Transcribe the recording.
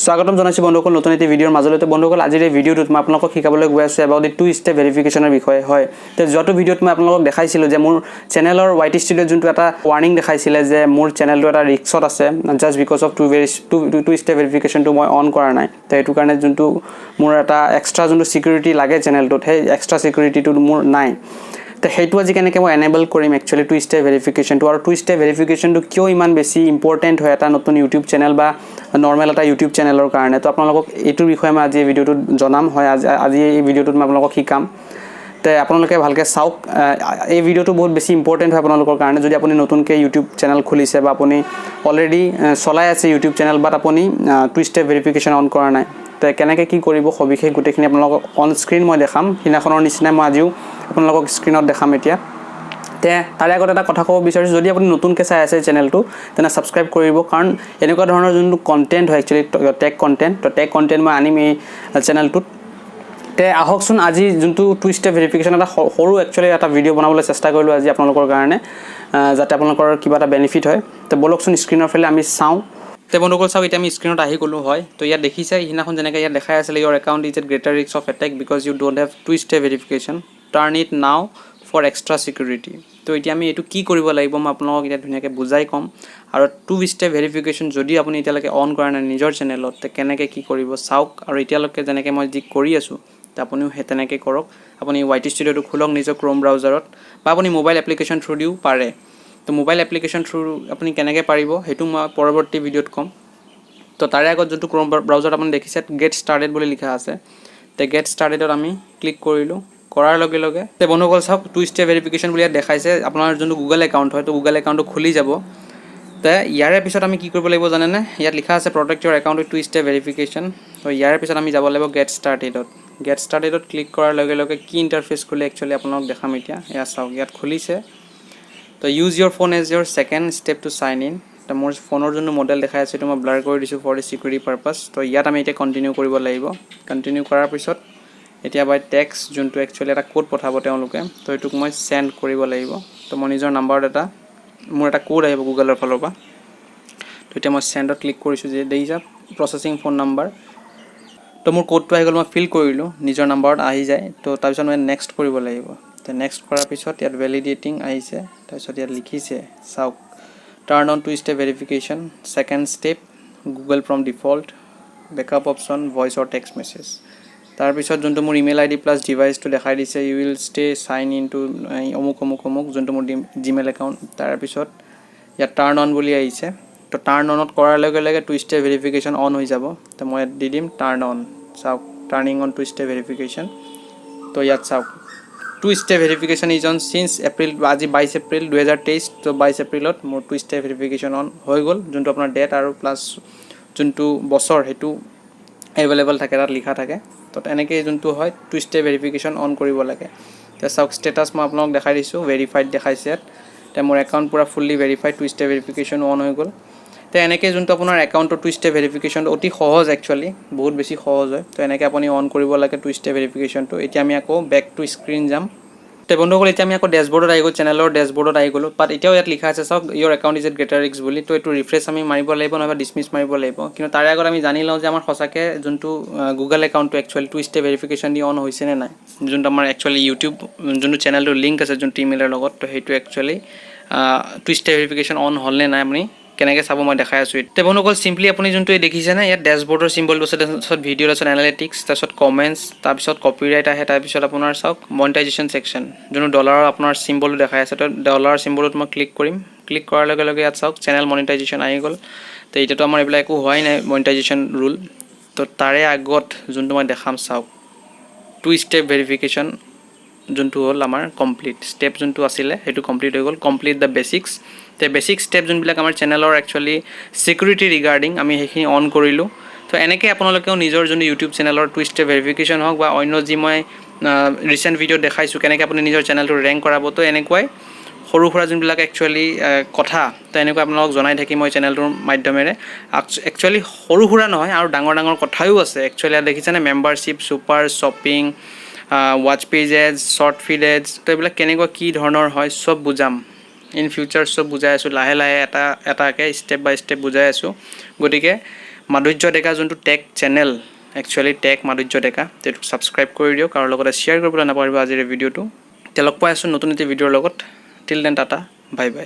স্বাগতম জনাইছো বন্ধুসকল নতুন এটি ভিডিওৰ মাজলৈতে বন্ধুসকল আজিৰ এই ভিডিওটোত মই আপোনালোকক শিকাবলৈ গৈ আছো about the two step verificationৰ বিষয়ে হয় তে যটো ভিডিওত মই আপোনালোকক দেখাইছিলো যে মোৰ চেনেলৰ YT ষ্টুডিও যোনটো এটা ওয়াৰ্নিং দেখাইছিলে যে মোৰ চেনেলটো এটা ৰিস্কত আছে just because of two step verification টো মই অন কৰা নাই তে এটো কাৰণে যোনটো মোৰ এটা এক্সট্ৰা যোনটো সিকিউৰিটি লাগে চেনেলটোত হে এক্সট্ৰা সিকিউৰিটিটো মোৰ নাই তে হেতু আজি কেনেকৈ মই এনেবল কৰিম একচুয়ালি two step verification টো আৰু two step verification টো কিয় ইমান বেছি ইম্পৰ্টেন্ট হয় এটা নতুন ইউটিউব চেনেল বা নৰমাল এটা ইউটিউব চেনেলৰ কাৰণে তো আপোনালোকক এটো বিষয়ে মই আজি এই ভিডিওটো জনাম হয় আজি এই ভিডিওটোত মই আপোনালোকক শিকাম তে আপোনালোকে ভালকে চাওক এই ভিডিওটো বহুত বেছি ইম্পৰ্টেন্ট হয় আপোনালোকৰ কাৰণে যদি আপুনি নতুনকৈ ইউটিউব চেনেল খুলিছে বা আপুনি অলৰেডি চলাই আছে ইউটিউব চেনেল বাট আপুনি two step verification অন কৰা নাই তে কেনেকৈ কি কৰিব সবিশেষ গুটেখিনি আপোনালোকক অন স্ক্ৰীন মই দেখাম হিনাখনৰ নিচিনা মই আজিও আপোনালোকক স্ক্ৰীনত দেখাম এতিয়া তে তাৰে আগত এটা কথা ক'ব বিচাৰিছো যদি আপুনি নতুনকৈ চাই আছে চেনেলটো তেনে সাবস্ক্ৰাইব কৰিব কাৰণ এনেকুৱা ধৰণৰ যোনটো কন্টেন্ট হয় একচুয়ালি টেক কন্টেন্ট তো টেক কন্টেন্ট মই আনিম এই চেনেলটোত তে আহকচোন আজি যোনটো two step verification এটা সৰু একচুয়ালি এটা ভিডিও বনাবলৈ চেষ্টা কৰিলো আজি আপোনালোকৰ কাৰণে যাতে আপোনালোকৰ কিবা এটা বেনিফিট হয় তে বলকচোন স্ক্ৰীনৰ ফালে আমি চাও তে বন্ধুসকল চাও এতিয়া আমি স্ক্ৰীনত আহি গলো হয় তো ইয়াত দেখিছে হিনাখন যেনেকৈ ইয়াত দেখাই আছে your account is at greater risk of attack because you don't have two step verification turn it now for extra security তো এতিয়া আমি এটো কি কৰিব লাগিব মই আপোনালোকক এটা ধুনিয়াকে বুজাই কম আৰু two step verification যদি আপুনি এতিয়ালৈকে অন কৰা নাই নিজৰ চেনেলত তে কেনেকৈ কি কৰিব চাওক আৰু এতিয়ালৈকে যেনেকৈ মই যি কৰি আছো তে আপুনিও হেতেনেকৈ কৰক আপুনি YT ষ্টুডিওটো খুলক নিজৰ ক্ৰোম ব্ৰাউজাৰত বা আপুনি মোবাইল এপ্লিকেশন থ্ৰু দিও পাৰে তো মোবাইল এপ্লিকেশন থ্ৰু আপুনি কেনেকৈ পাৰিব হেতু মই পৰৱৰ্তী ভিডিওত কম তো তাৰে আগত যোনটো ক্ৰোম ব্ৰাউজাৰত আপুনি দেখিছে গেট ষ্টাৰ্টেড বুলি লিখা আছে তে গেট ষ্টাৰ্টেডত আমি ক্লিক কৰিলো কৰাৰ লগে লগে তে বন্ধুসকল চাওক two step verification বুলি দেখাইছে আপোনাৰ যোনটো গুগল একাউণ্ট হয় তো গুগল একাউণ্টটো খুলি যাব তে ইয়াৰে পিছত আমি কি কৰিব লাগিব জানে না ইয়াত লিখা আছে protect your account with two step verification তো ইয়াৰে পিছত আমি যাব লাগিব get startedত ক্লিক কৰাৰ লগে লগে কি ইন্টাৰফেস খুলে একচুয়ালি আপোনাক দেখাম এতিয়া এয়া চাওক ইয়াত খুলিছে তো use your phone as your second step to sign in তো মোৰ ফোনৰ যোনটো মডেল দেখাই আছে তো মই ব্লাৰ কৰি দিছো for the security purpose তো ইয়াত আমি এতিয়া কন্টিনিউ কৰিব লাগিব কন্টিনিউ কৰাৰ পিছত এতিয়া বাই টেক্সট যোনটো একচুয়ালি এটা কোড পঠাব তেওঁলোকে তো এটুক মই সেন্ড কৰিব লাগিব তো মই নিজৰ নাম্বাৰত এটা মোৰ এটা কোড আহিব গুগলৰ ফালৰ পৰা তো এতিয়া মই সেন্ডত ক্লিক কৰিছো যে দেইছা প্ৰসেসিং ফোন নাম্বাৰ তো মোৰ কোডটো আহি গল মই ফিল কৰিলো নিজৰ নাম্বাৰত আহি যায় তো তাৰ পিছত মই নেক্সট কৰিব লাগিব তো নেক্সট কৰাৰ পিছত ইয়াত ভ্যালিডেটিং আহিছে তাৰ পিছত ইয়াত লিখিছে চাওক turn on two step verification second step Google from default backup option voice or text message তাৰ পিছত যোনটো মোৰ ইমেইল আইডি প্লাস ডিভাইস টো দেখাই দিছে you will stay sign in to অমুক যোনটো মোৰ জিমেইল একাউন্ট তাৰ পিছত ইয়াত টাৰ্ন অন বুলি আহিছে তো টাৰ্ন অনত কৰাৰ লগে লগে two step verification অন হৈ যাব তো মই দি দিম টাৰ্ন অন চাওক turning on two step verification তো ইয়াত চাওক two step verification is on since April আজি 22 এপ্ৰিল 2023 তো 22 এপ্ৰিলত মোৰ two step verification অন হৈ গল যোনটো আপোনাৰ ডেট আৰু প্লাস যোনটো বছৰ হেতু अवेलेबल থাকে তাত লিখা থাকে তো এনেকৈ যোনটো হয় two step verification অন কৰিব লাগে তে চাওক স্ট্যাটাস মই আপোনাক দেখাই দিছো ভেৰিফাইড দেখাইছে তে মোৰ একাউন্ট পুৰা fully verified two step verification on হৈ গল তে এনেকৈ যোনটো আপোনাৰ একাউন্টৰ two step verification অতি সহজ একচুয়ালি বহুত বেছি সহজ হয় তো এনেকৈ আপুনি অন কৰিব লাগে two step verification তো এতিয়া আমি আকৌ ব্যাক টু স্ক্ৰিন যাম তে বন্ধুসকল এতিয়া আমি আকৌ ড্যাশবোৰ্ডত আহি গলো চেনেলৰ ড্যাশবোৰ্ডত আহি গলো বাট এতিয়াও ইয়াত লিখা আছে চাওক your account is at greater risk বুলি তো এটো ৰিফ্ৰেশ আমি মাৰিব লাগিব নহবা ডিসমিস মাৰিব লাগিব কিন্তু তাৰে আগত আমি জানি লওঁ যে আমাৰ সঁচাকে যোনটো গুগল একাউন্টটো একচুয়ালি two step verification দি অন হৈছে নে নাই যোনটো আমাৰ একচুয়ালি ইউটিউব যোনটো চেনেলটো লিংক আছে যোনটো ইমেইলৰ লগত তো হেতু actually two step verification on হল নে নাই আমি কেনেকৈ চাব মই দেখাই আছো তে বন্ধুসকল সিম্পলি আপুনি যোনটো দেখিছে না ইয়াত ড্যাশবোৰ্ডৰ সিম্বলটো আছে তাৰপিছত ভিডিঅ' আছে এনালিটিক্স তাৰপিছত কমেন্টস তাৰপিছত কপিৰাইট আহে তাৰপিছত আপোনাৰ চাওক মনিটাইজেশন সেকশন যোনটো ডলাৰৰ আপোনাৰ সিম্বল দেখাই আছে তো ডলাৰ সিম্বলত মই ক্লিক কৰিম ক্লিক কৰাৰ লগে লগে ইয়াত চাওক চেনেল মনিটাইজেশন আহি গল তো এটাটো আমাৰ এইবিলাক একো হোৱাই নাই মনিটাইজেশন ৰুল তো তাৰে আগত যোনটো মই দেখাম চাওক two step verification যোনটো হল আমাৰ কমপ্লিট স্টেপ যোনটো আছিল হেতু কমপ্লিট হৈ গল কমপ্লিট দা বেসিক্স তে বেসিক স্টেপ যোনবিলাক আমাৰ চেনেলৰ একচুয়ালি সিকিউৰিটি ৰিগাৰ্ডিং আমি হেখিনি অন কৰিলো তো এনেকৈ আপোনালোকেও নিজৰ যোন ইউটিউব চেনেলৰ two step verification হওক বা অন্য যি মই ৰিসেন্ট ভিডিও দেখাইছো কেনেকৈ আপুনি নিজৰ চেনেলটো ৰেংক কৰাব তো এনেকৈ সৰু সৰু যোনবিলাক একচুয়ালি কথা তো এনেকৈ আপোনালোক জনাই থাকি মই চেনেলটোৰ মাধ্যমেৰে একচুয়ালি সৰু সৰু নহয় আৰু ডাঙৰ ডাঙৰ কথাও আছে একচুয়ালি দেখিছেনে membership super shopping watch pages short feed ads তো এইবিলাক কেনেকৈ কি ধৰণৰ হয় সব বুজাম ইন ফিউচাৰ সব বুজাই আছো লাহে লাহে এটাকে স্টেপ বাই স্টেপ বুজাই আছো গতিকে মাধুৰ্য ডেকা যোনটো টেক চেনেল একচুৱেলি টেক মাধুৰ্য ডেকা সেইটো সাবস্ক্ৰাইব কৰি দিয়ক আৰু লগতে শ্বেয়াৰ কৰিবলৈ নাপাহৰিব আজিৰ ভিডিঅ'টো। তেতিয়া লগ পাই আছোঁ নতুন এটা ভিডিঅ'ৰ লগত। Till then tata bye bye.